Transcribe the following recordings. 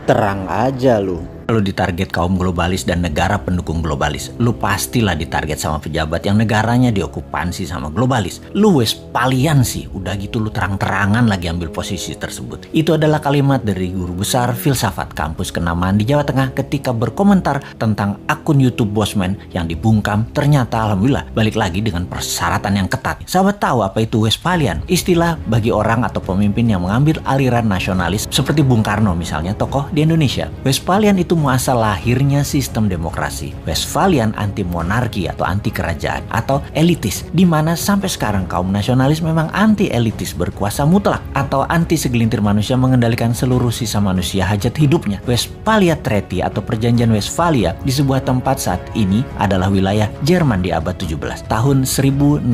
Terang aja lu. Kalau ditarget kaum globalis dan negara pendukung globalis, lu pastilah ditarget sama pejabat yang negaranya diokupansi sama globalis. Lu Westphalian sih, udah gitu lu terang-terangan lagi ambil posisi tersebut. Itu adalah kalimat dari guru besar filsafat kampus Kenamaan di Jawa Tengah ketika berkomentar tentang akun YouTube Bosman yang dibungkam. Ternyata alhamdulillah balik lagi dengan persyaratan yang ketat. Sahabat tahu apa itu Westphalian? Istilah bagi orang atau pemimpin yang mengambil aliran nasionalis seperti Bung Karno misalnya, tokoh di Indonesia. Westphalian itu muasal lahirnya sistem demokrasi. Westphalian anti monarki atau anti kerajaan atau elitis, di mana sampai sekarang kaum nasionalis memang anti elitis berkuasa mutlak atau anti segelintir manusia mengendalikan seluruh sisa manusia hajat hidupnya. Westphalia Treaty atau Perjanjian Westphalia di sebuah tempat saat ini adalah wilayah Jerman di abad 17. Tahun 1648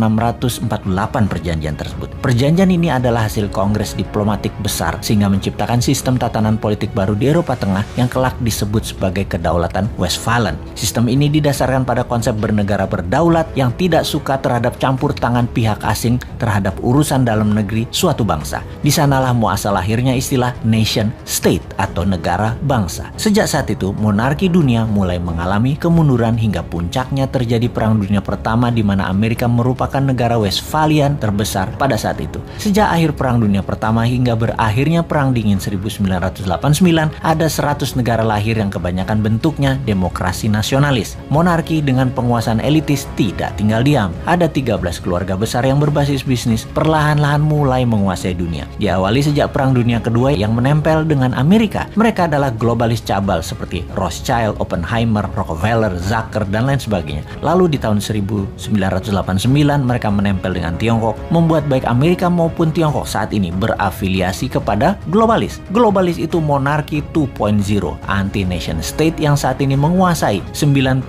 perjanjian tersebut. Perjanjian ini adalah hasil kongres diplomatik besar sehingga menciptakan sistem tatanan politik baru di Eropa Tengah yang kelak disebut sebagai kedaulatan Westphalen. Sistem ini didasarkan pada konsep bernegara berdaulat yang tidak suka terhadap campur tangan pihak asing terhadap urusan dalam negeri suatu bangsa. Di sanalah muasal lahirnya istilah nation state atau negara bangsa. Sejak saat itu, monarki dunia mulai mengalami kemunduran hingga puncaknya terjadi Perang Dunia Pertama di mana Amerika merupakan negara Westphalian terbesar pada saat itu. Sejak akhir Perang Dunia Pertama hingga berakhirnya Perang Dingin 1989, ada 100 negara lahir yang kebanyakan bentuknya demokrasi nasionalis. Monarki dengan penguasaan elitis tidak tinggal diam. Ada 13 keluarga besar yang berbasis bisnis perlahan-lahan mulai menguasai dunia. Diawali sejak Perang Dunia Kedua yang menempel dengan Amerika. Mereka adalah globalis cabal seperti Rothschild, Oppenheimer, Rockefeller, Zucker, dan lain sebagainya. Lalu di tahun 1989 mereka menempel dengan Tiongkok, membuat baik Amerika maupun Tiongkok saat ini berafiliasi kepada globalis. Globalis itu monarki 2.0, anti nation state yang saat ini menguasai 99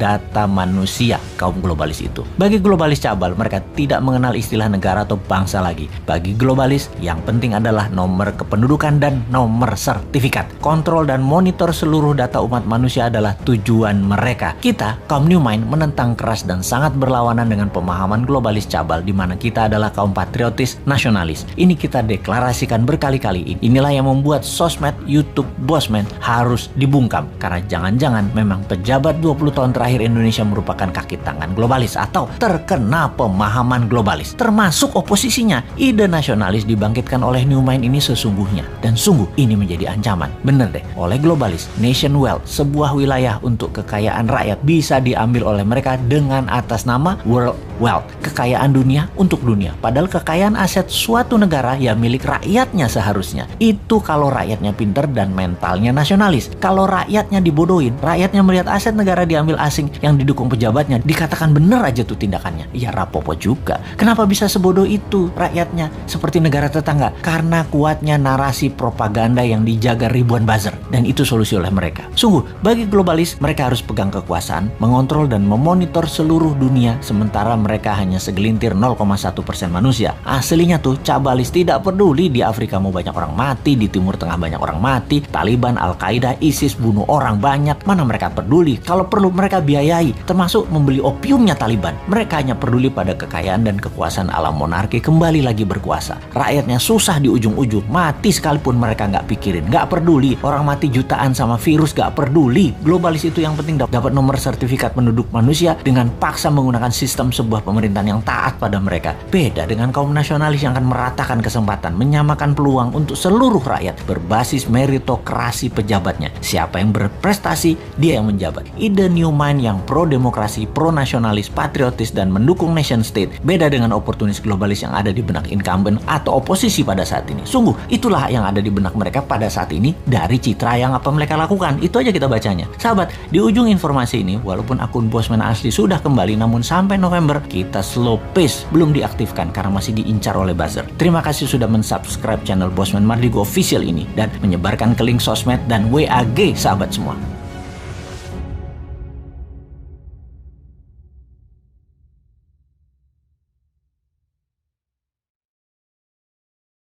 data manusia kaum globalis itu. Bagi globalis cabal, mereka tidak mengenal istilah negara atau bangsa lagi. Bagi globalis, yang penting adalah nomor kependudukan dan nomor sertifikat. Kontrol dan monitor seluruh data umat manusia adalah tujuan mereka. Kita, kaum New Mind, menentang keras dan sangat berlawanan dengan pemahaman globalis cabal di mana kita adalah kaum patriotis nasionalis. Ini kita deklarasikan berkali-kali. Inilah yang membuat sosmed YouTube Bosman harus dibungkam karena jangan-jangan memang pejabat 20 tahun terakhir Indonesia merupakan kaki tangan globalis atau terkena pemahaman globalis termasuk oposisinya. Ide nasionalis dibangkitkan oleh New Mind ini sesungguhnya dan sungguh ini menjadi ancaman. Bener deh, oleh globalis, nation wealth, sebuah wilayah untuk kekayaan rakyat bisa diambil oleh mereka dengan atas nama world wealth, kekayaan dunia untuk dunia. Padahal kekayaan aset suatu negara ya milik rakyatnya seharusnya. Itu kalau rakyatnya pinter dan mentalnya nasionalis. Kalau rakyatnya dibodohin, rakyatnya melihat aset negara diambil asing yang didukung pejabatnya, dikatakan bener aja tuh tindakannya. Ya rapopo juga. Kenapa bisa sebodoh itu rakyatnya seperti negara tetangga? Karena kuatnya narasi propaganda yang dijaga ribuan buzzer. Dan itu solusi oleh mereka. Sungguh, bagi globalis, mereka harus pegang kekuasaan, mengontrol dan memonitor seluruh dunia, sementara mereka hanya segelintir 0,1% manusia. Aslinya tuh cabalis tidak peduli di Afrika mau banyak orang mati, di Timur Tengah banyak orang mati, Taliban, Al-Qaeda, ISIS bunuh orang banyak, mana mereka peduli. Kalau perlu mereka biayai, termasuk membeli opiumnya Taliban. Mereka hanya peduli pada kekayaan dan kekuasaan alam monarki kembali lagi berkuasa. Rakyatnya susah di ujung-ujung, mati sekalipun mereka nggak pikirin, nggak peduli. Orang mati jutaan sama virus nggak peduli. Globalis itu yang penting dapat nomor sertifikat penduduk manusia dengan paksa menggunakan sistem sebuah pemerintahan yang taat pada mereka. Beda dengan kaum nasionalis yang akan meratakan kesempatan, menyamakan peluang untuk seluruh rakyat berbasis meritokrasi pejabatnya. Siapa yang berprestasi, dia yang menjabat. Ide New Mind yang pro-demokrasi, pro-nasionalis, patriotis, dan mendukung nation state beda dengan oportunis globalis yang ada di benak incumbent atau oposisi pada saat ini. Sungguh, itulah yang ada di benak mereka pada saat ini dari citra yang apa mereka lakukan. Itu aja kita bacanya. Sahabat, di ujung informasi ini, walaupun akun Bosman asli sudah kembali, namun sampai November, kita slow pace belum diaktifkan karena masih diincar oleh buzzer. Terima kasih sudah mensubscribe channel Bosman Mardigo Official ini dan menyebarkan ke link sosmed dan WAG sahabat semua.